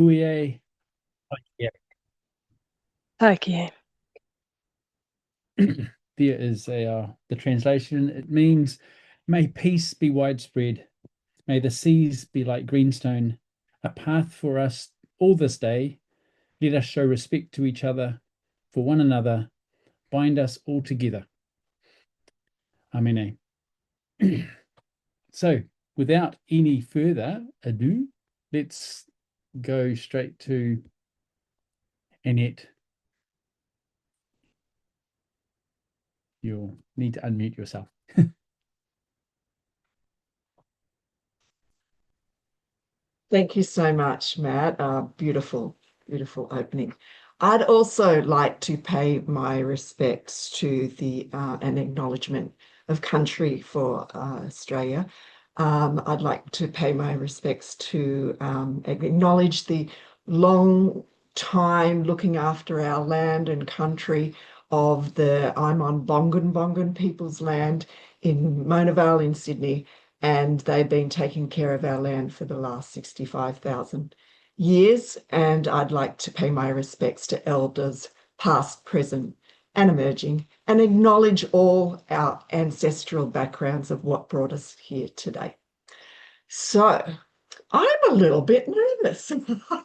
Huye. Yeah. Okay. There is the translation. It means, may peace be widespread. May the seas be like greenstone, a path for us all this day. Let us show respect to each other, for one another, bind us all together. Amen. So, without any further ado, let's go straight to Annette. You'll need to unmute yourself. Thank you so much, Matt. Beautiful, beautiful opening. I'd also like to pay my respects to an acknowledgement of country for Australia. I'd like to pay my respects to acknowledge the long time looking after our land and country I'm on Bongan people's land in Mona Vale in Sydney, and they've been taking care of our land for the last 65,000 years. And I'd like to pay my respects to elders, past, present, and emerging, and acknowledge all our ancestral backgrounds of what brought us here today. So I'm a little bit nervous.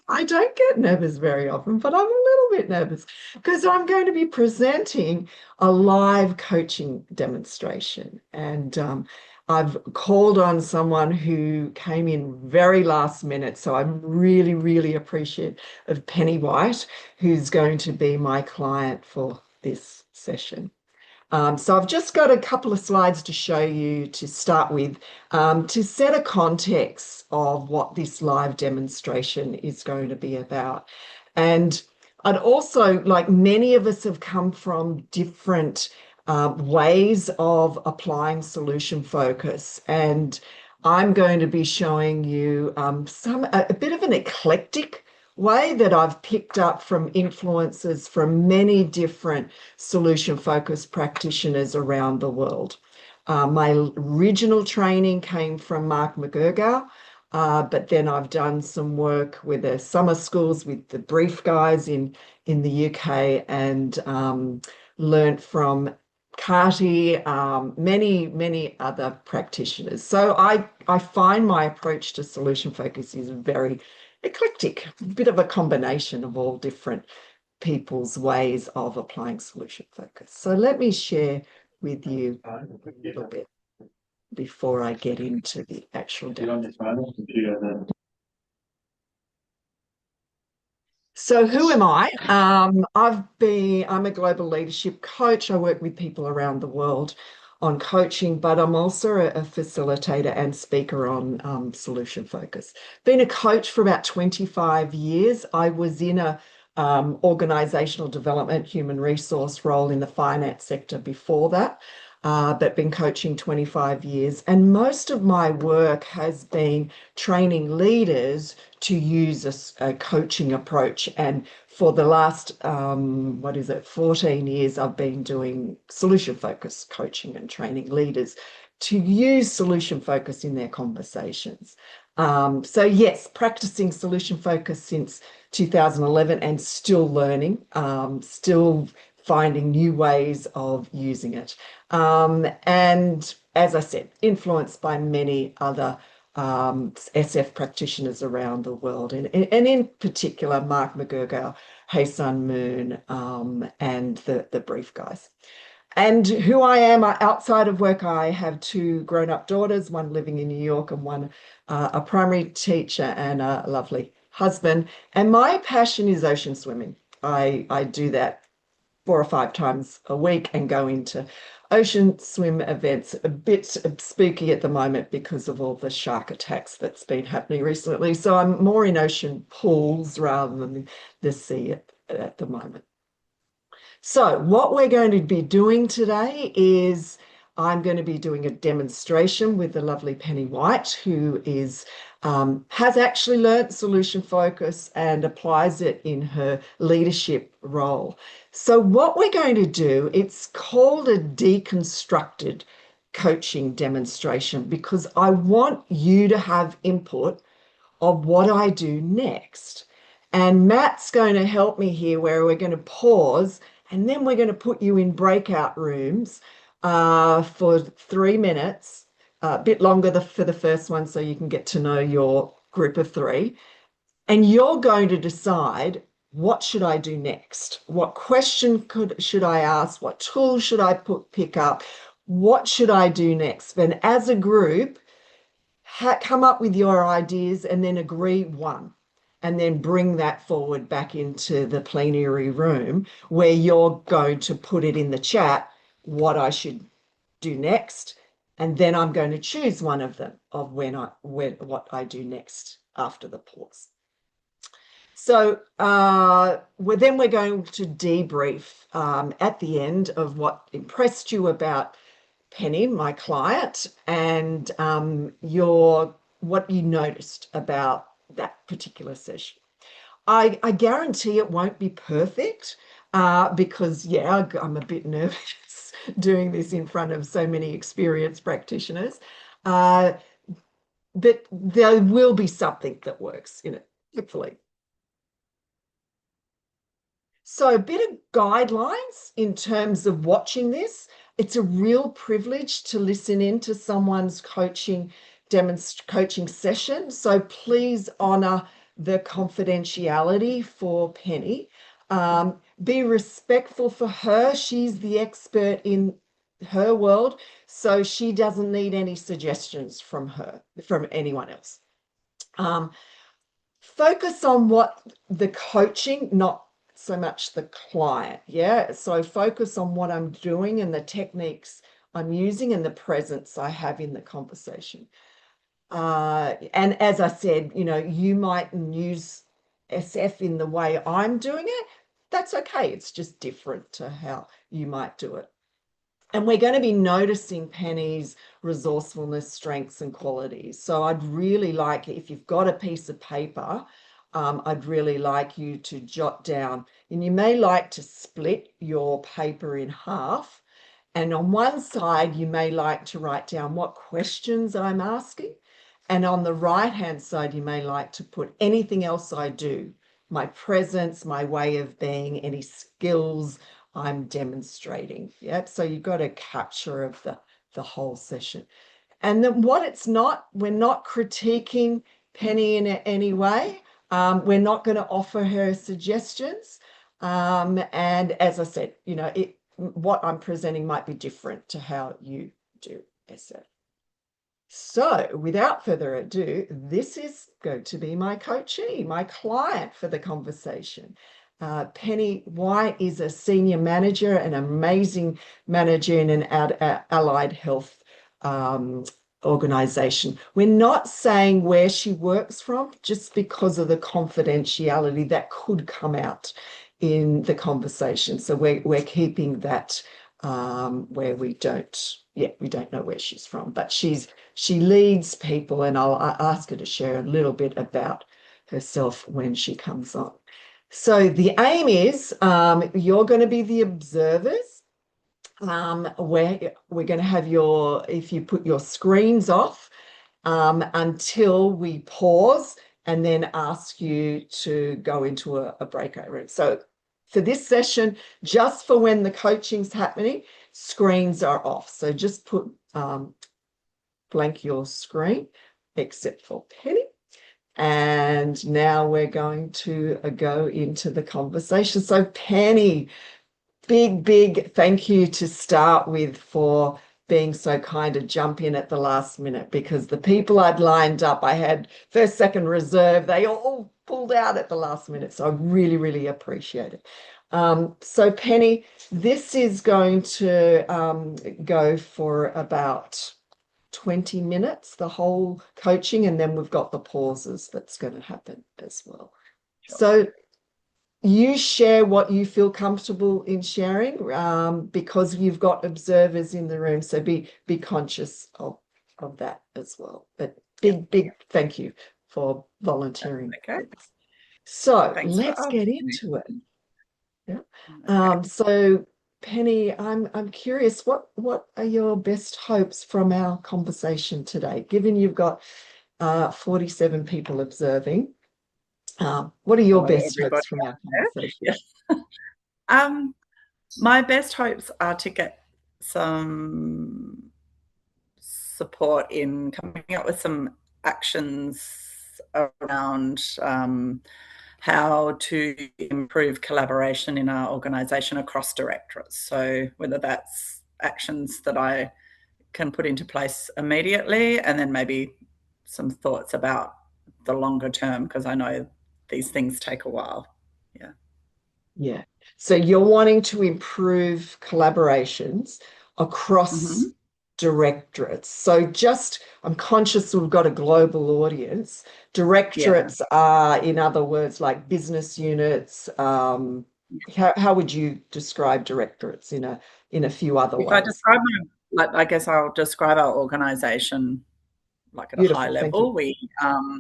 I don't get nervous very often, but I'm a little bit nervous because I'm going to be presenting a live coaching demonstration. And I've called on someone who came in very last minute. So I'm really, really appreciative of Penny White, who's going to be my client for this session. So I've just got a couple of slides to show you to start with, to set a context of what this live demonstration is going to be about. And I'd also, like many of us have come from different ways of applying solution focus. And I'm going to be showing you a bit of an eclectic way that I've picked up from influences from many different solution-focused practitioners around the world. My original training came from Mark McGurgow, but then I've done some work with the summer schools with the Brief guys in the UK, and learnt from Carty, many other practitioners. So I find my approach to solution focus is very eclectic, a bit of a combination of all different people's ways of applying solution focus. So let me share with you a little bit before I get into the actual demo. So who am I? I'm a global leadership coach. I work with people around the world on coaching, but I'm also a facilitator and speaker on solution focus. Been a coach for about 25 years. I was in a organizational development, human resource role in the finance sector before that, but been coaching 25 years. And most of my work has been training leaders to use a coaching approach. And for the last, 14 years, I've been doing solution focused coaching and training leaders to use solution focus in their conversations. So yes, practicing solution focus since 2011 and still learning, still finding new ways of using it. And as I said, influenced by many other SF practitioners around the world, and in particular, Mark McGurgow, Hae-Sun Moon, and the Brief guys. And who I am outside of work, I have two grown-up daughters, one living in New York and one a primary teacher and a lovely husband. And my passion is ocean swimming. I do that 4 or 5 times a week and go into ocean swim events. A bit spooky at the moment because of all the shark attacks that's been happening recently. So I'm more in ocean pools rather than the sea at the moment. So what we're going to be doing today is I'm going to be doing a demonstration with the lovely Penny White, who has actually learnt solution focus and applies it in her leadership role. So what we're going to do, it's called a deconstructed coaching demonstration because I want you to have input of what I do next. And Matt's going to help me here where we're going to pause and then we're going to put you in breakout rooms for 3 minutes, a bit longer for the first one so you can get to know your group of 3. And you're going to decide, what should I do next? What question should I ask? What tool should I pick up? What should I do next? And as a group, come up with your ideas and then agree one. And then bring that forward back into the plenary room where you're going to put it in the chat, what I should do next. And then I'm going to choose one of them of what I do next after the pause. So then we're going to debrief at the end of what impressed you about Penny, my client, and what you noticed about that particular session. I guarantee it won't be perfect because, yeah, I'm a bit nervous doing this in front of so many experienced practitioners. But there will be something that works in it, hopefully. So a bit of guidelines in terms of watching this. It's a real privilege to listen in to someone's coaching session. So please honor the confidentiality for Penny. Be respectful for her. She's the expert in her world, so she doesn't need any suggestions from anyone else. Focus on what the coaching, not so much the client. Yeah. So focus on what I'm doing and the techniques I'm using and the presence I have in the conversation. And as I said, you mightn't use SF in the way I'm doing it. That's okay. It's just different to how you might do it. And we're going to be noticing Penny's resourcefulness, strengths, and qualities. So I'd really like, if you've got a piece of paper, I'd really like you to jot down, and you may like to split your paper in half. And on one side, you may like to write down what questions I'm asking. And on the right-hand side, you may like to put anything else I do, my presence, my way of being, any skills I'm demonstrating. Yep. So you've got a capture of the whole session. And then what it's not, we're not critiquing Penny in any way. We're not going to offer her suggestions. And as I said, what I'm presenting might be different to how you do SF. So without further ado, this is going to be my coachee, my client for the conversation. Penny White is a senior manager, an amazing manager in an allied health organization. We're not saying where she works from just because of the confidentiality that could come out in the conversation. So we're keeping that where we don't know where she's from, but she leads people, and I'll ask her to share a little bit about herself when she comes on. So the aim is you're going to be the observers. Where we're going to have if you put your screens off until we pause and then ask you to go into a breakout room. So for this session, just for when the coaching's happening, screens are off. So just put blank your screen, except for Penny. And now we're going to go into the conversation. So Penny, big thank you to start with for being so kind to jump in at the last minute, because the people I'd lined up, I had first, second reserve, they all pulled out at the last minute. So I really appreciate it. So Penny, this is going to go for about 20 minutes, the whole coaching, and then we've got the pauses that's going to happen as well. Sure. So you share what you feel comfortable in sharing because you've got observers in the room. So be conscious of that as well. But big thank you for volunteering. Okay. So let's get into it. Yeah. Okay. So Penny, I'm curious, what are your best hopes from our conversation today, given you've got 47 people observing? What are your Hello, best everybody hopes from our out there. conversation? Yeah. My best hopes are to get some support in coming up with some actions around how to improve collaboration in our organisation across directorates. So whether that's actions that I can put into place immediately, and then maybe some thoughts about the longer term, because I know these things take a while. Yeah. Yeah. So you're wanting to improve collaborations across directorates. So I'm conscious we've got a global audience. Directorates are, in other words, like business units. How would you describe directorates in a few other If ways? I describe I guess I'll describe our organisation like at a high Beautiful, thank you. level.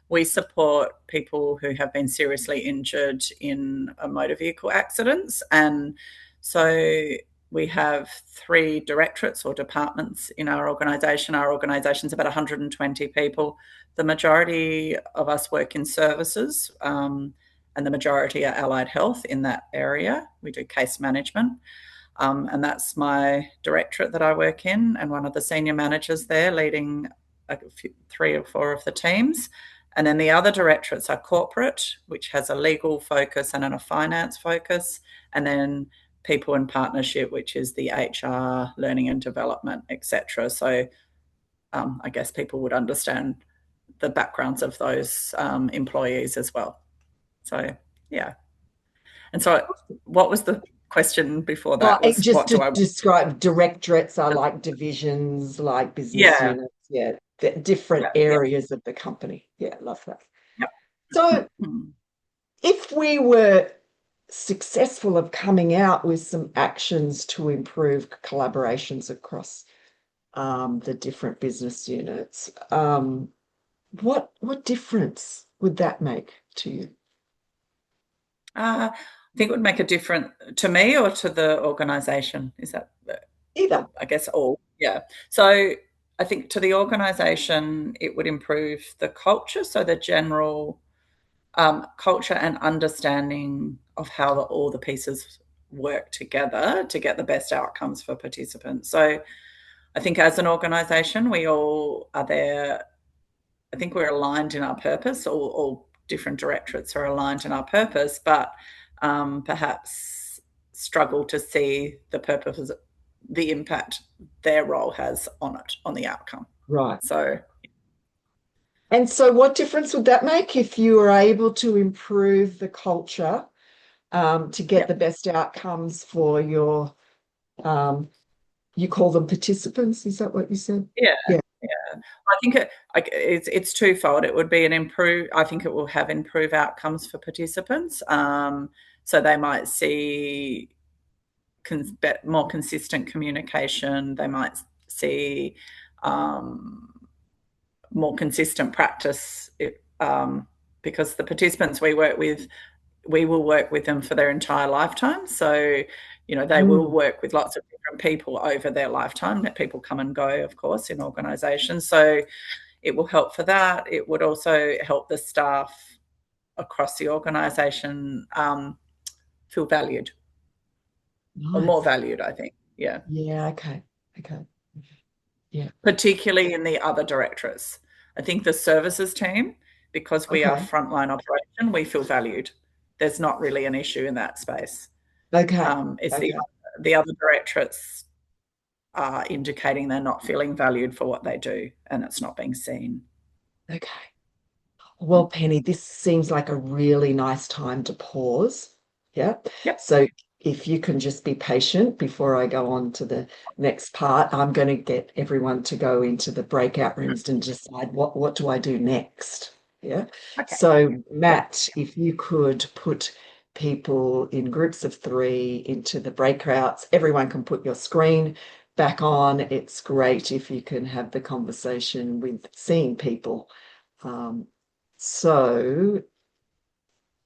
We support people who have been seriously injured in motor vehicle accidents, and so we have 3 directorates or departments in our organisation. Our organisation's about 120 people. The majority of us work in services, and the majority are allied health in that area. We do case management. And that's my directorate that I work in, and one of the senior managers there leading 3 or 4 of the teams. And then the other directorates are corporate, which has a legal focus and a finance focus, and then people and partnership, which is the HR, learning and development, etc. So I guess people would understand the backgrounds of those employees as well. So, yeah. And so what was the question before that? Was Just what do I describe directorates are like divisions, like business units. Yeah, different areas of the company. Yeah, love that. Yep. So if we were successful of coming out with some actions to improve collaborations across the different business units, what difference would that make to you? I think it would make a difference to me or to the organisation. Is that Either? I guess all. Yeah. So I think to the organisation, it would improve the culture. So the general culture and understanding of how all the pieces work together to get the best outcomes for participants. So I think as an organisation, we all are there. I think we're aligned in our purpose. All different directorates are aligned in our purpose, but perhaps struggle to see the purpose, the impact their role has on it, on the outcome. Right. So, and so what difference would that make if you were able to improve the culture to get the best outcomes for your, you call them participants, is that what you said? Yeah. I think it's twofold. It would be I think it will have improved outcomes for participants. So they might see more consistent communication. They might see more consistent practice because the participants we work with, we will work with them for their entire lifetime. So, they will work with lots of different people over their lifetime. That people come and go, of course, in organisations. So it will help for that. It would also help the staff across the organisation feel valued. Nice. Or more valued, I think. Yeah. Yeah, okay. Yeah. Particularly in the other directorates. I think the services team, because we are frontline operation, we feel valued. There's not really an issue in that space. Okay. It's the other directorates are indicating they're not feeling valued for what they do, and it's not being seen. Okay. Well, Penny, this seems like a really nice time to pause. Yeah. Yep. So if you can just be patient before I go on to the next part, I'm going to get everyone to go into the breakout rooms and decide what do I do next. Yeah. Okay. So Matt, if you could put people in groups of 3 into the breakouts, everyone can put your screen back on. It's great if you can have the conversation with seeing people. So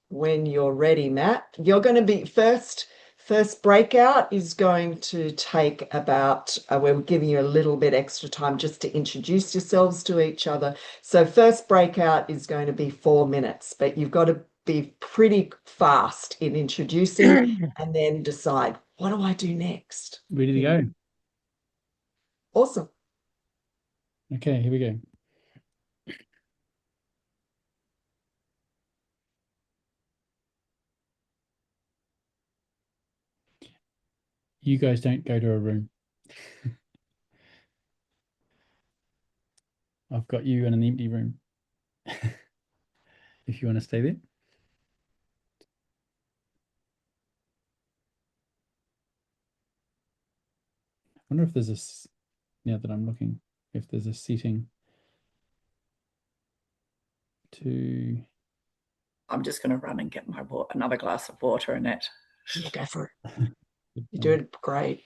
when you're ready, Matt, you're going to be first First breakout is going to take about, we're giving you a little bit extra time just to introduce yourselves to each other. So first breakout is going to be 4 minutes, but you've got to be pretty fast in introducing and then decide, what do I do next? Ready to go? Awesome. Okay, here we go. You guys don't go to a room. I've got you in an empty room. If you want to stay there. I wonder if there's now that I'm looking, if there's a setting to... I'm just going to run and get my another glass of water, Annette. Yeah, go for it. You're doing great.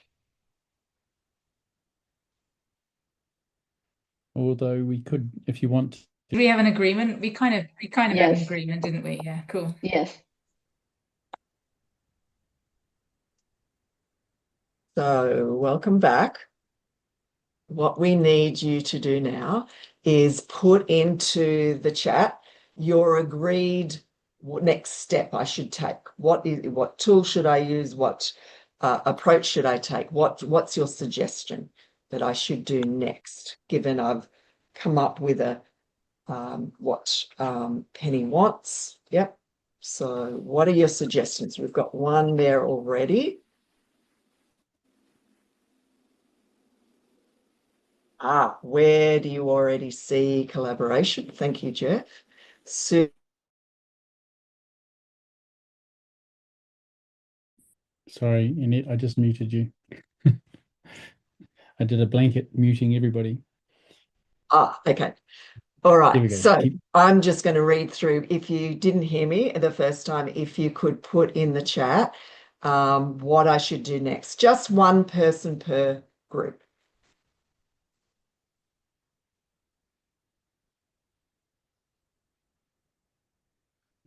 Although we could, if you want. Did we have an agreement? We kind of had an Yes. agreement, didn't we? Yeah, cool. Yes. So welcome back. What we need you to do now is put into the chat your agreed next step I should take. What tool should I use? What approach should I take? What's your suggestion that I should do next, given I've come up with what Penny wants? Yep. So what are your suggestions? We've got one there already. Where do you already see collaboration? Thank you, Jeff. Sorry, Annette, I just muted you. I did a blanket muting everybody. Okay. All right. Go. So I'm just going to read through. If you didn't hear me the first time, if you could put in the chat what I should do next. Just one person per group.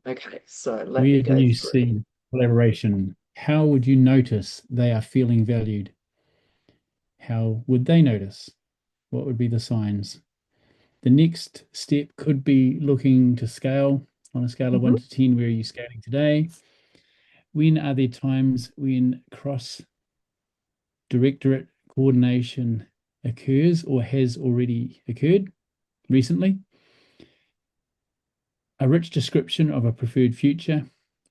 Okay, so let me Where go do you through. see collaboration? How would you notice they are feeling valued? How would they notice? What would be the signs? The next step could be looking to scale on a scale of 1 to 10. Where are you scaling today? When are there times when cross-directorate coordination occurs or has already occurred recently? A rich description of a preferred future.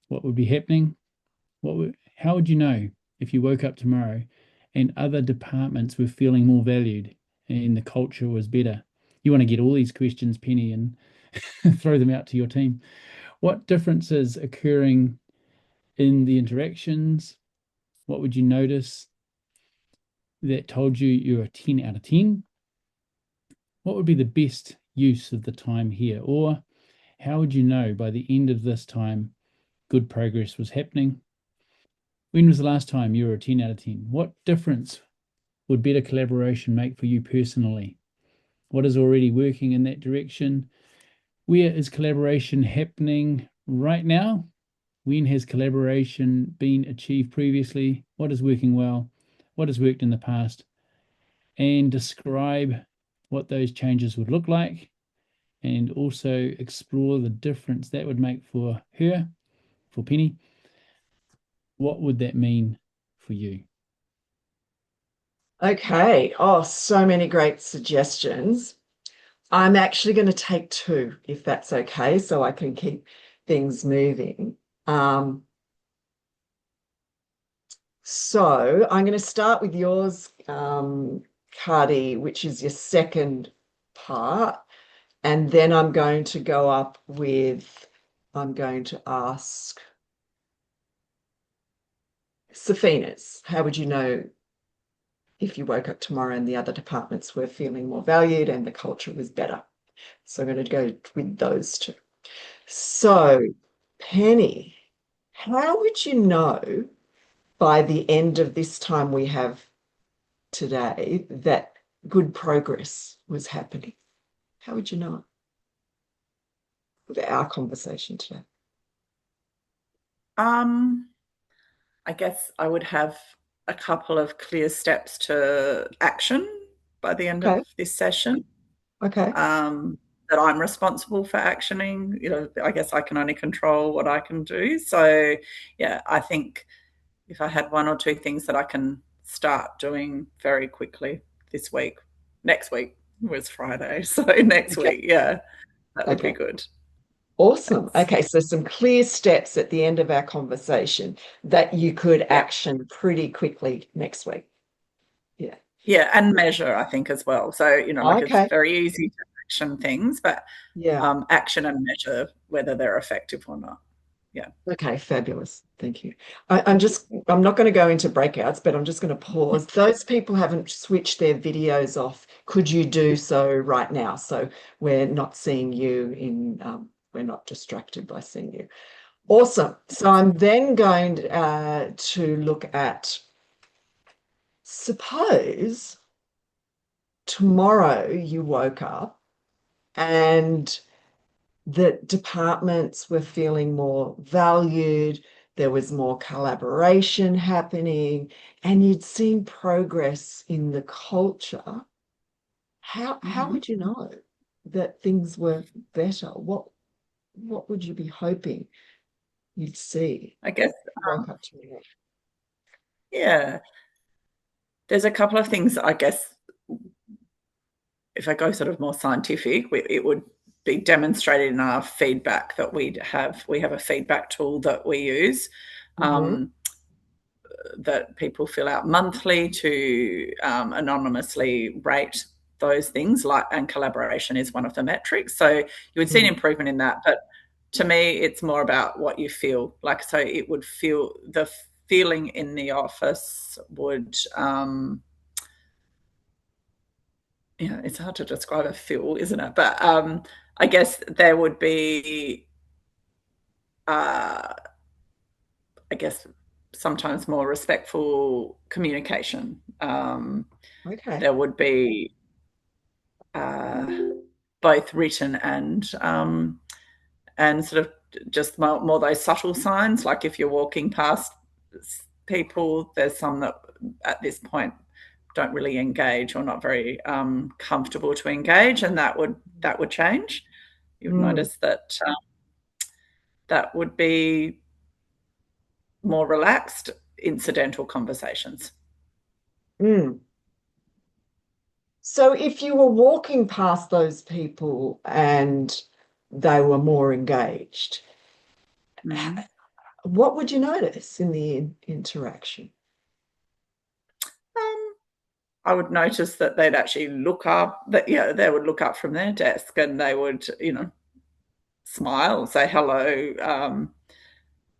What would be happening? How would you know if you woke up tomorrow and other departments were feeling more valued and the culture was better? You want to get all these questions, Penny, and throw them out to your team. What differences occurring in the interactions? What would you notice that told you you're a 10 out of 10? What would be the best use of the time here? Or how would you know by the end of this time good progress was happening? When was the last time you were a 10 out of 10? What difference would better collaboration make for you personally? What is already working in that direction? Where is collaboration happening right now? When has collaboration been achieved previously? What is working well? What has worked in the past? And describe what those changes would look like, and also explore the difference that would make for her, for Penny. What would that mean for you? Okay. Oh, so many great suggestions. I'm actually going to take 2, if that's okay, so I can keep things moving. So I'm going to start with yours, Cardi, which is your second part. And then I'm going to go up with, I'm going to ask Safina's. How would you know if you woke up tomorrow and the other departments were feeling more valued and the culture was better? So I'm going to go with those 2. So, Penny, how would you know by the end of this time we have today that good progress was happening? How would you know with our conversation today? I I guess I would have a couple of clear steps to action by the end Okay. of this session. Okay. That I'm responsible for actioning. You know, I guess I can only control what I can do. So, yeah, I think if I had one or two things that I can start doing very quickly this week, next week was Friday, so next Okay. week, yeah, that would be Okay. good. Awesome. Thanks. Okay, so some clear steps at the end of our conversation that you could Yeah. action pretty quickly next week. Yeah. Yeah, and measure, I think, as well. So, you know, like it's Okay. very easy to action things, but Yeah. action and measure whether they're effective or not. Yeah. Okay, fabulous. Thank you. I'm not going to go into breakouts, but I'm just going to pause. Those people haven't switched their videos off. Could you do so right now? So we're not seeing you we're not distracted by seeing you. Awesome. So I'm then going to look at, suppose tomorrow you woke up and that departments were feeling more valued, there was more collaboration happening, and you'd seen progress in the culture. How would you know that things were better? What would you be hoping you'd see? I guess, Woke up tomorrow. yeah, there's a couple of things, I guess, if I go sort of more scientific, it would be demonstrated in our feedback that we have a feedback tool that we use that people fill out monthly to anonymously rate those things, and collaboration is one of the metrics. So you would see an improvement in that, but to me it's more about what you feel like. So it would feel, the feeling in the office would it's hard to describe a feel, isn't it? But I guess there would be, I guess, sometimes more respectful communication. Okay. There would be both written and sort of just more those subtle signs. Like if you're walking past people, there's some that at this point don't really engage or not very comfortable to engage, and that would change. You would notice that that would be more relaxed, incidental conversations. So if you were walking past those people and they were more engaged, what would you notice in the interaction? I would notice that they'd actually look up, they would look up from their desk and they would, smile, say hello.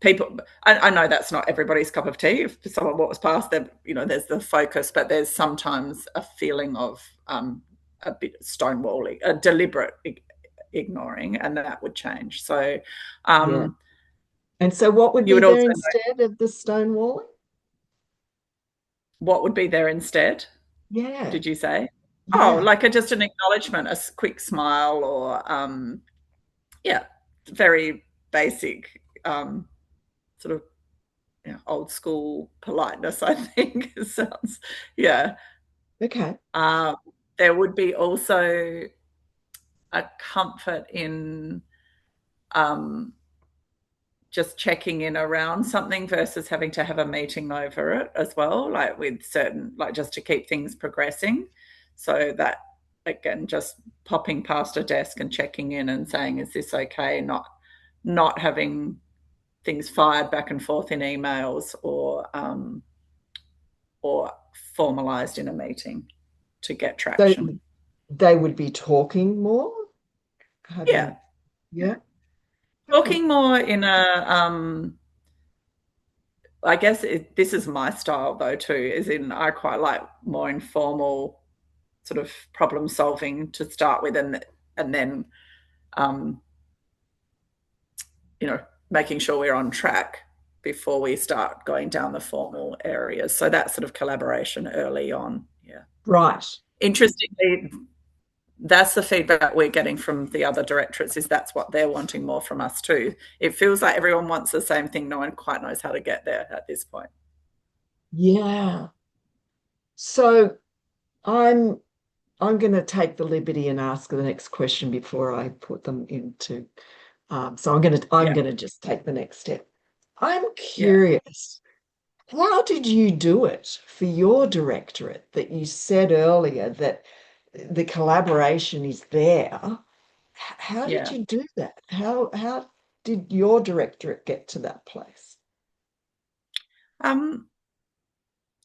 People, I know that's not everybody's cup of tea. If someone walks past them, there's the focus, but there's sometimes a feeling of a bit stonewalling, a deliberate ignoring, and that would change. So, And so what would be there instead of the stonewalling? What would be there instead? Yeah. Did you say? Yeah. Oh, like just an acknowledgement, a quick smile, or very basic sort of old school politeness, I think. It sounds, Okay. There would be also a comfort in just checking in around something versus having to have a meeting over it as well, like with certain, like just to keep things progressing. So that, again, just popping past a desk and checking in and saying, is this okay? Not having things fired back and forth in emails or formalized in a meeting to get traction. So they would be talking more? Yeah. Talking more in a, I guess this is my style though too, is in, I quite like more informal sort of problem solving to start with, and then, making sure we're on track before we start going down the formal areas. So that sort of collaboration early on. Yeah. Right. Interestingly, that's the feedback we're getting from the other directorates, is that's what they're wanting more from us too. It feels like everyone wants the same thing. No one quite knows how to get there at this point. Yeah. So I'm going to take the liberty and ask the next question before I put them into. So I'm Yeah. going to just take the next step. I'm Yeah. curious. How did you do it for your directorate that you said earlier that the collaboration is there? How did Yeah. you do that? How did your directorate get to that place?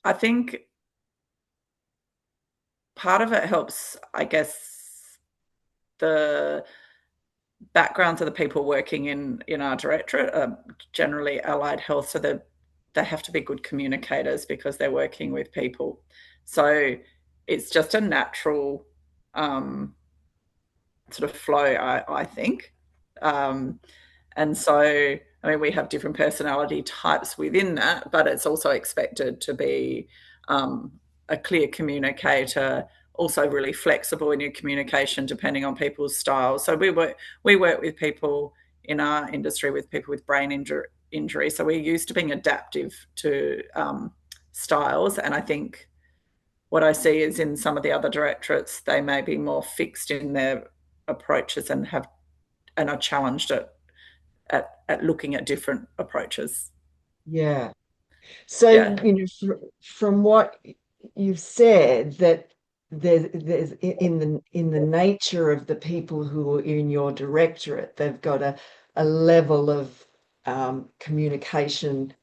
I think part of it helps, I guess, the backgrounds of the people working in our directorate are generally allied health, so they have to be good communicators because they're working with people. So it's just a natural sort of flow, I think. And so, I mean, we have different personality types within that, but it's also expected to be a clear communicator, also really flexible in your communication depending on people's styles. So we work with people in our industry with people with brain injury. So we're used to being adaptive to styles. And I think what I see is in some of the other directorates, they may be more fixed in their approaches and are challenged at looking at different approaches. Yeah. So, Yeah. from what you've said, that there's in the nature of the people who are in your directorate, they've got a level of communication,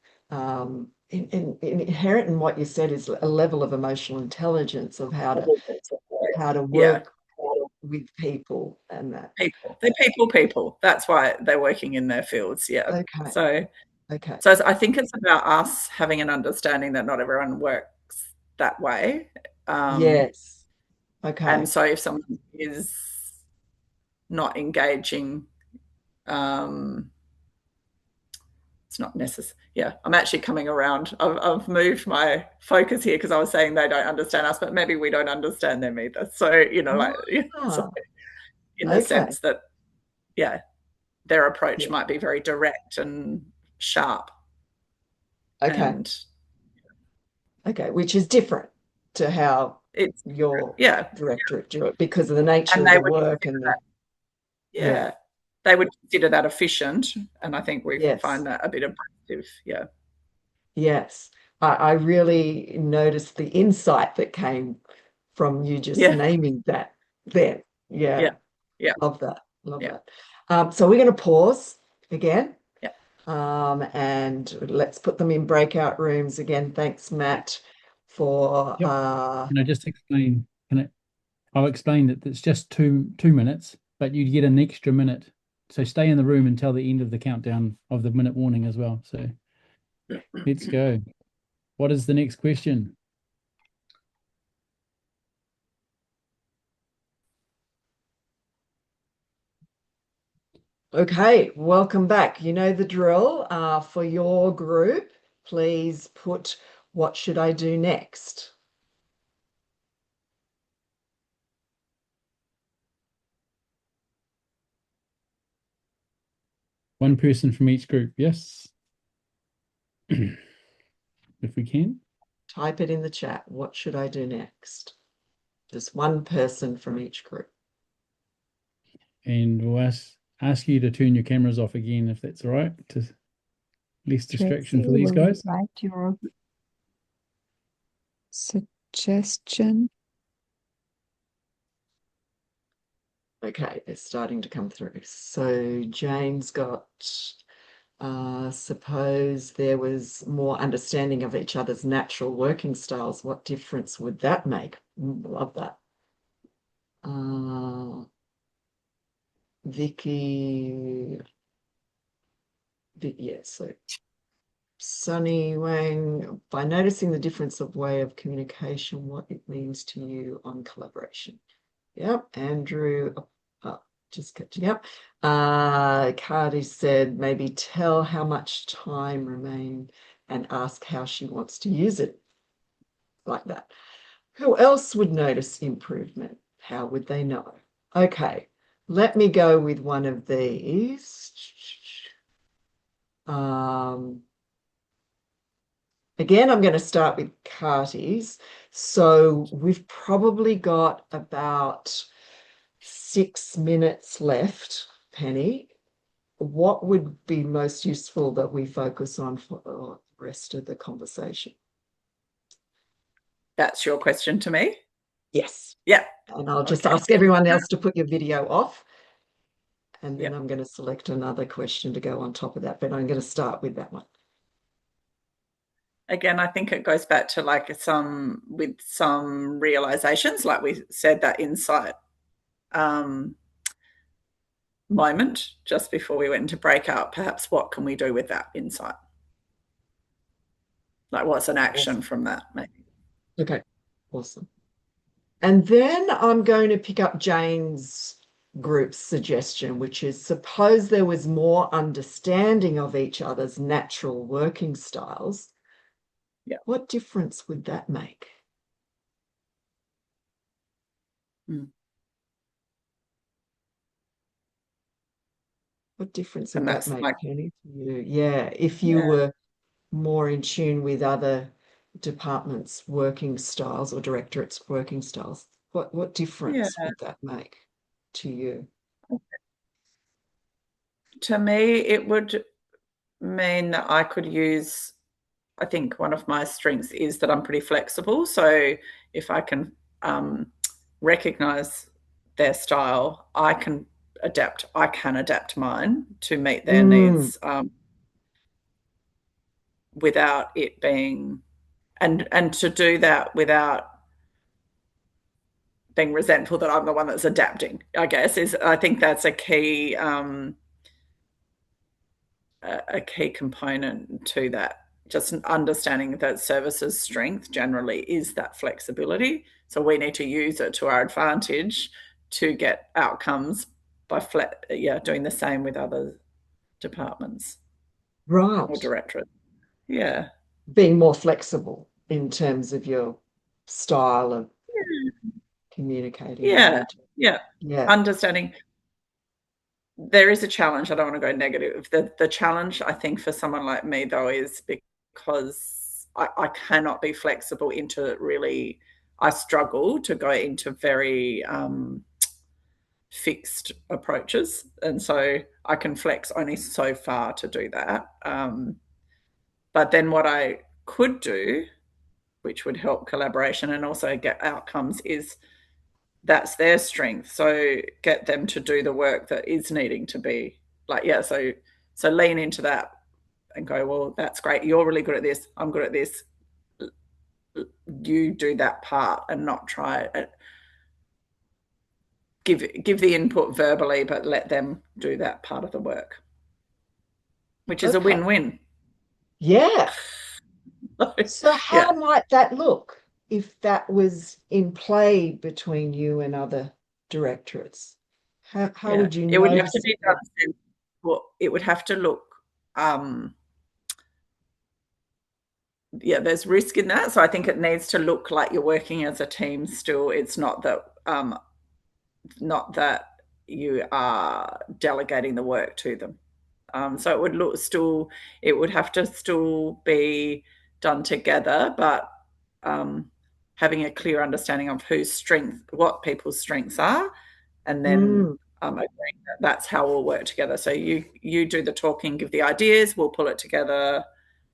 inherent in what you said is a level of emotional intelligence of how to Yeah. work with people and that. They're people. That's why they're working in their fields. Yeah. Okay. Okay. So I think it's about us having an understanding that not everyone works that way. Yes. And Okay. so if someone is not engaging, it's not necessary. Yeah, I'm actually coming around. I've moved my focus here because I was saying they don't understand us, but maybe we don't understand them either. So, so Ah, in the okay. sense that, yeah, their approach Yeah. might be very direct and sharp. Okay. And Okay. Which is different to how it's, your yeah. directorate do it because of the nature And of they the would work consider and that, the, yeah. yeah, they would consider that efficient. And I think we Yes. find that a bit abrasive. Yeah. Yes. I really noticed the insight that came from you just Yeah. naming that then. Yeah. Yeah. Yeah. Love that. Love Yeah. that. So we're going to pause again. Yeah. And let's put them in breakout rooms again. Thanks, Matt, for Yep. Can I just explain? I'll explain that it's just two minutes, but you get an extra minute. So stay in the room until the end of the countdown of the minute warning as well. So let's go. What is the next question? Okay, welcome back. You know the drill. For your group, please put what should I do next? One person from each group, yes? If we can. Type it in the chat. What should I do next? Just one person from each group. And we'll ask you to turn your cameras off again, if that's all right, to less distraction for these guys. Write your suggestion. Okay, they're starting to come through. So Jane's got, suppose there was more understanding of each other's natural working styles. What difference would that make? Love that. Vicky, yeah, so Sunny Wang, by noticing the difference of way of communication, what it means to you on collaboration. Yep, Andrew, just catching up. Cardi said maybe tell how much time remained and ask how she wants to use it. Like that. Who else would notice improvement? How would they know? Okay, let me go with one of these. Again, I'm going to start with Carty's. So we've probably got about 6 minutes left, Penny. What would be most useful that we focus on for the rest of the conversation? That's your question to me? Yes. Yeah. And I'll just Okay. ask everyone else to put your video off. And then Yep. I'm going to select another question to go on top of that, but I'm going to start with that one. Again, I think it goes back to like some realizations, like we said, that insight moment just before we went into breakout. Perhaps what can we do with that insight? Like what's an action from that, maybe? Okay, awesome. And then I'm going to pick up Jane's group's suggestion, which is suppose there was more understanding of each other's natural working styles. Yeah. What difference would that make? What difference would And that that's make, like, Penny, to you? Yeah, if you were more in tune with other departments' working styles or directorates' working styles, what difference would that make to you? To me, it would mean that I could use, I think one of my strengths is that I'm pretty flexible. So if I can recognize their style, I can adapt mine to meet their needs without it being, and to do that without being resentful that I'm the one that's adapting, I guess, I think that's a key component to that. Just understanding that services strength generally is that flexibility. So we need to use it to our advantage to get outcomes by doing the same with other departments. Right. Or directorate. Yeah. Being more flexible in terms of your style of communicating. Yeah. Yeah. Understanding. There is a challenge. I don't want to go negative. The challenge, I think, for someone like me, though, is because I cannot be flexible into really, I struggle to go into very fixed approaches. And so I can flex only so far to do that. But then what I could do, which would help collaboration and also get outcomes, is that's their strength. So get them to do the work that is needing to be like, so lean into that and go, well, that's great. You're really good at this. I'm good at this. You do that part and not try it. Give the input verbally, but let them do that part of the work, which is a win-win. Yeah. So how might that look if that was in play between you and other directorates? How would you it would have notice to be done? Well, it would have to look there's risk in that. So I think it needs to look like you're working as a team still. It's not that you are delegating the work to them. So it would have to still be done together, but having a clear understanding of what people's strengths are, and then agreeing that that's how we'll work together. So you do the talking, give the ideas, we'll pull it together.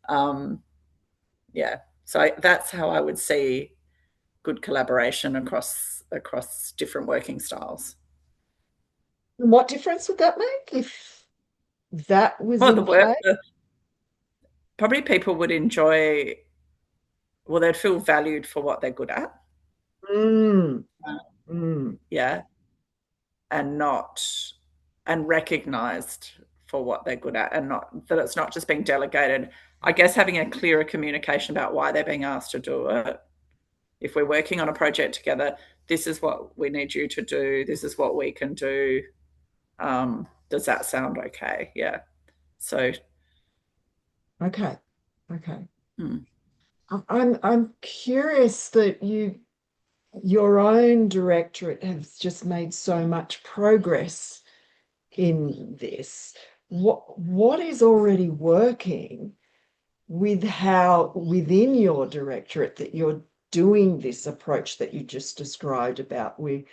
So that's how I would see good collaboration across different working styles. What difference would that make if that was in play? Probably people would enjoy, well, they'd feel valued for what they're good at. Yeah. And recognized for what they're good at, and not that it's not just being delegated. I guess having a clearer communication about why they're being asked to do it. If we're working on a project together, this is what we need you to do. This is what we can do. Does that sound okay? Yeah. So. Okay. I'm curious that your own directorate has just made so much progress in this. What is already working with how within your directorate that you're doing this approach that you just described about we're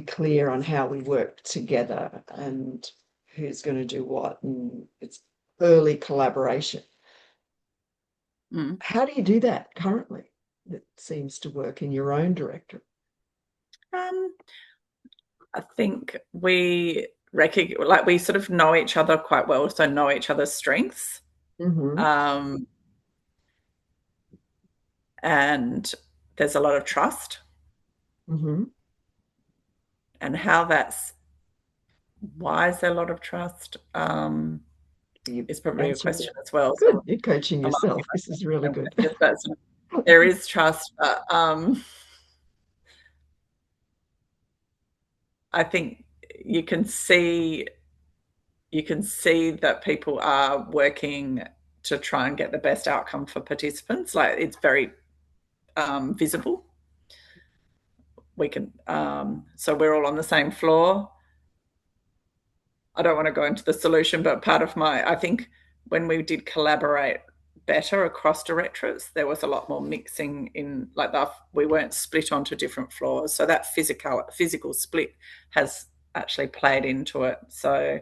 clear on how we work together and who's going to do what, and it's early collaboration. How do you do that currently? That seems to work in your own directorate. I think we sort of know each other quite well, so know each other's strengths. And there's a lot of trust. And why is there a lot of trust? Is probably a question as well. Good. So you're coaching yourself. This is really good. There is trust, but I think you can see that people are working to try and get the best outcome for participants. Like, it's very visible. We can so we're all on the same floor. I don't want to go into the solution, but I think when we did collaborate better across directorates, there was a lot more mixing in, like, we weren't split onto different floors. So that physical split has actually played into it. So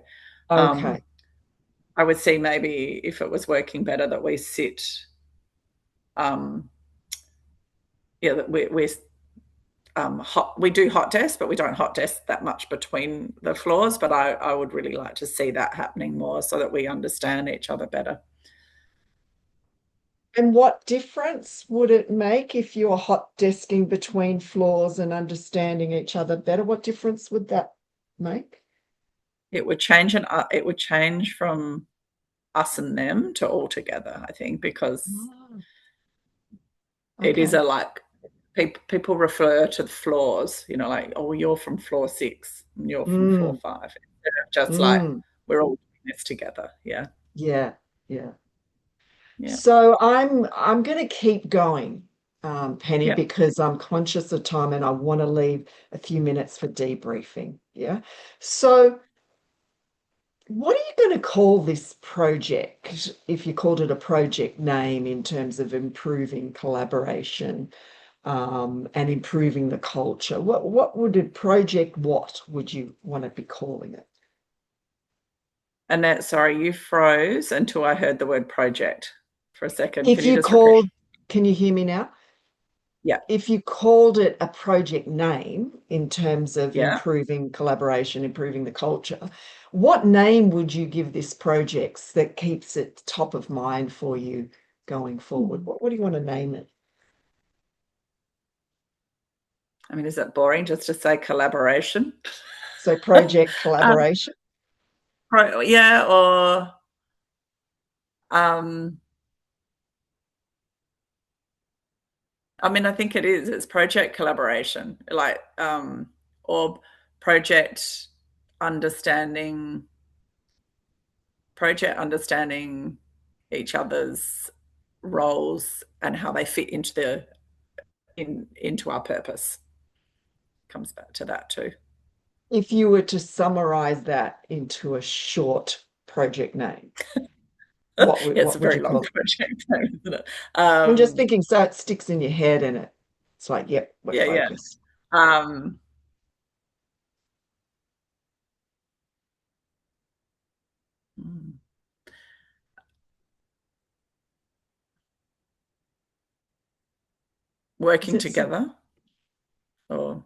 okay. I would see maybe if it was working better that we sit, that we do hot desk, but we don't hot desk that much between the floors. But I would really like to see that happening more so that we understand each other better. And what difference would it make if you're hot desking between floors and understanding each other better? What difference would that make? It would change, it would change from us and them to all together, I think, because it is people refer to the floors, like, oh, you're from floor 6 and you're from floor 5. Just like, we're all doing this together. Yeah. So I'm going to keep going, Penny, because I'm conscious of time and I want to leave a few minutes for debriefing. Yeah. So what are you going to call this project, if you called it a project name, in terms of improving collaboration and improving the culture? What would you want to be calling it? Annette, sorry, you froze until I heard the word project for a second. Can you hear me now? Yeah. If you called it a project name in terms of improving collaboration, improving the culture, what name would you give this project that keeps it top of mind for you going forward? What do you want to name it? I mean, is it boring just to say collaboration? So project collaboration? Yeah, or I mean, I think it's project collaboration, like, or project understanding each other's roles and how they fit into our purpose. Comes back to that too. If you were to summarize that into a short project name, it's a very long project name, isn't it? I'm just thinking, so it sticks in your head and it's like, yep, we're focused. Working together, or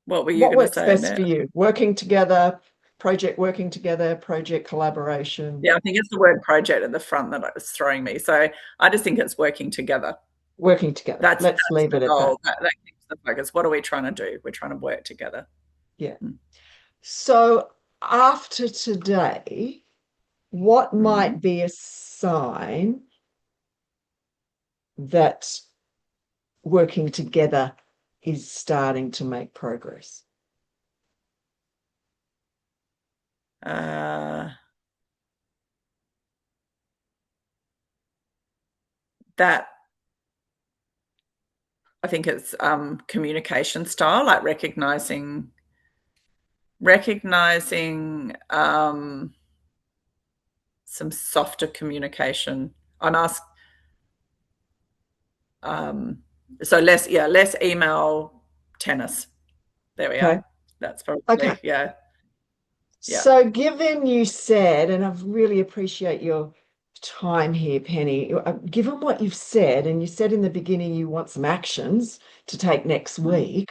what were you going to say? What works best for you? Working together, project collaboration. Yeah, I think it's the word project at the front that was throwing me. So I just think it's working together. Working together. Let's leave it at that. That keeps the focus. What are we trying to do? We're trying to work together. Yeah. So after today, what might be a sign that working together is starting to make progress? That I think it's communication style, like recognizing some softer communication. So less email, tennis. There we Okay. are. That's probably, Okay. yeah. Yeah. So given you said, and I really appreciate your time here, Penny, given what you've said, and you said in the beginning you want some actions to take next week,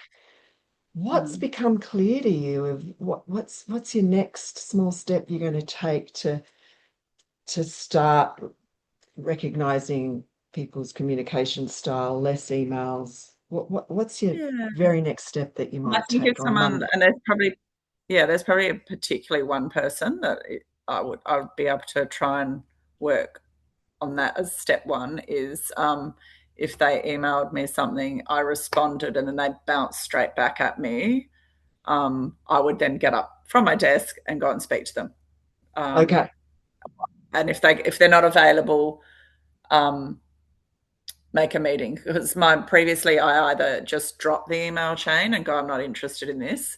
what's become clear to you of what's your next small step you're going to take to start recognizing people's communication style, less emails? What's your very next step that you I might think take it's on someone, Monday? and there's probably particularly one person that I would be able to try and work on that as step one is if they emailed me something, I responded, and then they bounced straight back at me. I would then get up from my desk and go and speak to them. Okay. And if they're not available, make a meeting, because previously I either just drop the email chain and go, I'm not interested in this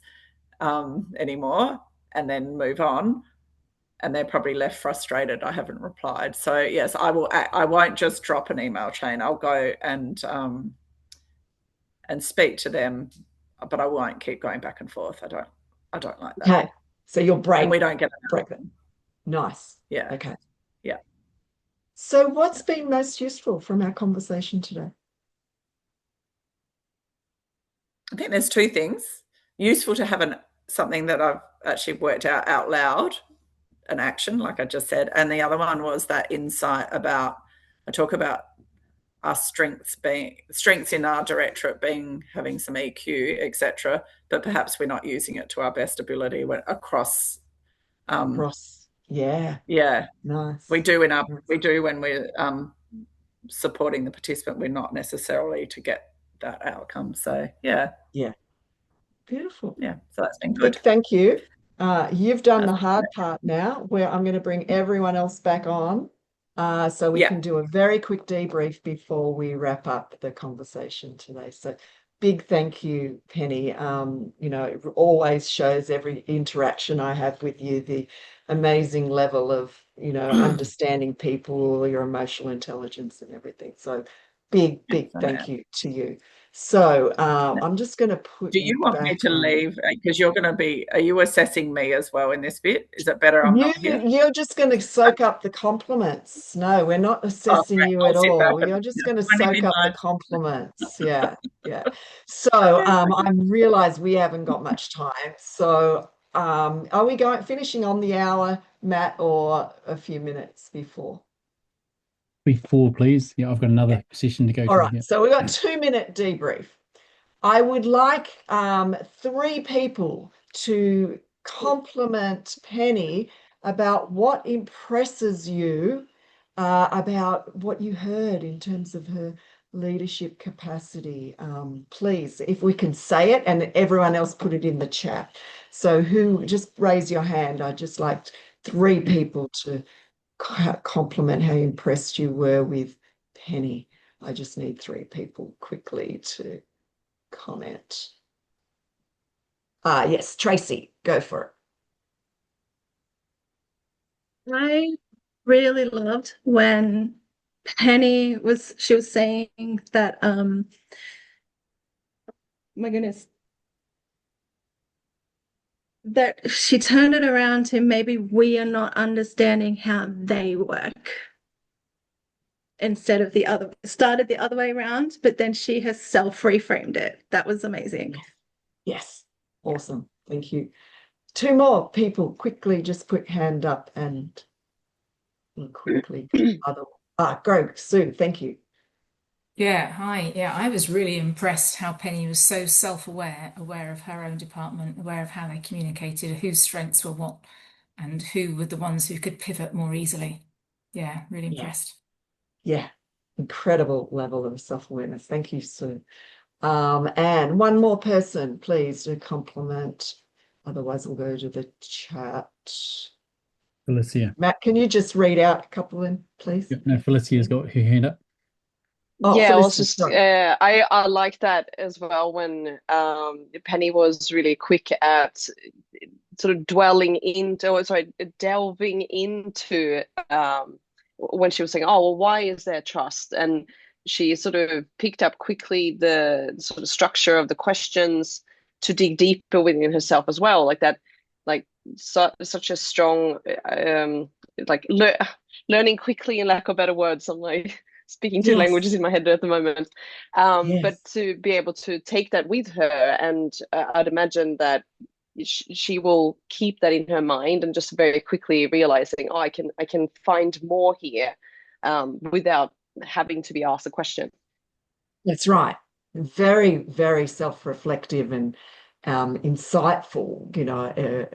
anymore, and then move on, and they're probably left frustrated I haven't replied. So yes, I won't just drop an email chain. I'll go and speak to them, but I won't keep going back and forth. I don't like that. Okay. So you'll break. And we don't get break that. Nice. Yeah. Okay. Yeah. So what's been most useful from our conversation today? I think there's two things. Useful to have something that I've actually worked out loud, an action, like I just said. And the other one was that insight about, I talk about our strengths in our directorate being having some EQ, etc., but perhaps we're not using it to our best ability across. Yeah. Nice. We do when we're supporting the participant. We're not necessarily to get that outcome. So yeah. Beautiful. Yeah. So that's been good. Thank you. You've done the hard part now, where I'm going to bring everyone else back on, so we can do a very quick debrief before we wrap up the conversation today. So big thank you, Penny. It always shows every interaction I have with you, the amazing level of, understanding people, your emotional intelligence and everything. So big thank you to you. So I'm just going to put Do you want me to leave? Because are you assessing me as well in this bit? Is it better I'm not here? You're just going to soak up the compliments. No, we're not assessing you at all. You're just going to soak up the compliments. Yeah. So I realize we haven't got much time. So are we finishing on the hour, Matt, or a few minutes before? Before, please. Yeah, I've got another session to go to. All right. Yeah. So we've got 2-minute debrief. I would like 3 people to compliment Penny about what impresses you about what you heard in terms of her leadership capacity. Please, if we can say it, and everyone else put it in the chat. So just raise your hand. I'd just like 3 people to compliment how impressed you were with Penny. I just need 3 people quickly to comment. Yes, Tracy, go for it. I really loved when Penny was saying that my goodness, that she turned it around to maybe we are not understanding how they work, instead of started the other way around, but then she herself reframed it. That was amazing. Yes. Awesome. Thank you. 2 more people quickly, just put hand up and quickly. Greg, Sue, thank you. Yeah, hi. Yeah, I was really impressed how Penny was so self-aware, aware of her own department, aware of how they communicated, whose strengths were what, and who were the ones who could pivot more easily. Yeah, really impressed. Yeah, incredible level of self-awareness. Thank you, Sue. And one more person, please, to compliment. Otherwise, we'll go to the chat. Felicia. Matt, can you just read out a couple in, please? Yep, no, Felicia's got her hand up. I was just I like that as well, when Penny was really quick at sort of delving into when she was saying, oh, well, why is there trust? And she sort of picked up quickly the sort of structure of the questions to dig deeper within herself as well, like that, like such a strong like learning quickly, in lack of better words. I'm like speaking two languages in my head at the moment. But to be able to take that with her, and I'd imagine that she will keep that in her mind and just very quickly realizing, oh, I can find more here without having to be asked a question. That's right. Very, very self-reflective and insightful, you know,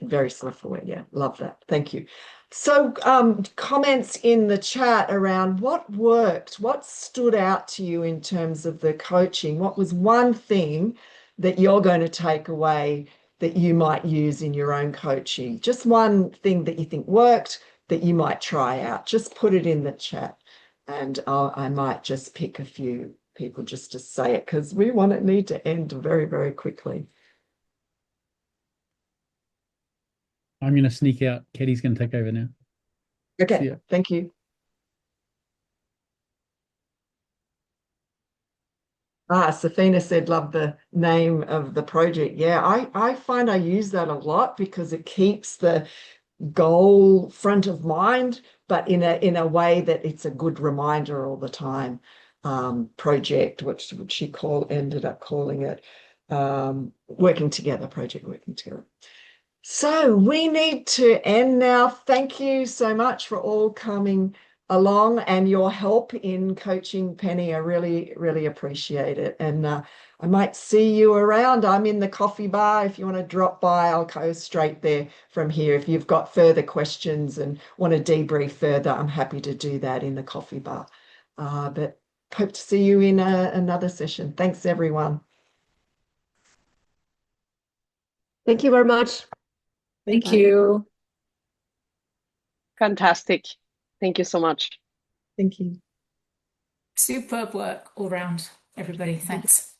very self-aware. Yeah, love that. Thank you. So comments in the chat around what worked, what stood out to you in terms of the coaching? What was one thing that you're going to take away that you might use in your own coaching? Just one thing that you think worked that you might try out. Just put it in the chat, and I might just pick a few people just to say it, because we need to end very, very quickly. I'm going to sneak out. Katie's going to take over now. Okay, thank you. Safina said, love the name of the project. Yeah, I find I use that a lot because it keeps the goal front of mind, but in a way that it's a good reminder all the time. Project, which she ended up calling it working together, project working together. So we need to end now. Thank you so much for all coming along and your help in coaching Penny. I really, really appreciate it. And I might see you around. I'm in the coffee bar. If you want to drop by, I'll go straight there from here. If you've got further questions and want to debrief further, I'm happy to do that in the coffee bar. But hope to see you in another session. Thanks, everyone. Thank you very much. Thank you. Fantastic. Thank you so much. Thank you. Superb work all round, everybody. Thanks.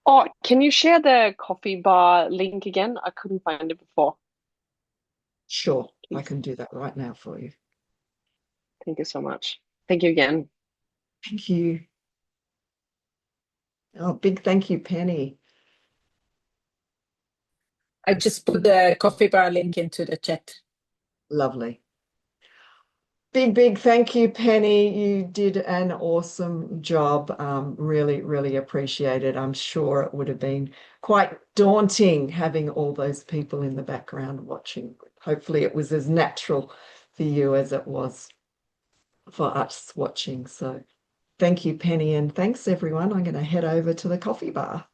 Oh, can you share the coffee bar link again? I couldn't find it before. Sure, I can do that right now for you. Thank you so much. Thank you again. Thank you. Oh, big thank you, Penny. I just put the coffee bar link into the chat. Lovely. Big thank you, Penny. You did an awesome job. Really, really appreciate it. I'm sure it would have been quite daunting having all those people in the background watching. Hopefully it was as natural for you as it was for us watching. So thank you, Penny, and thanks everyone. I'm going to head over to the coffee bar.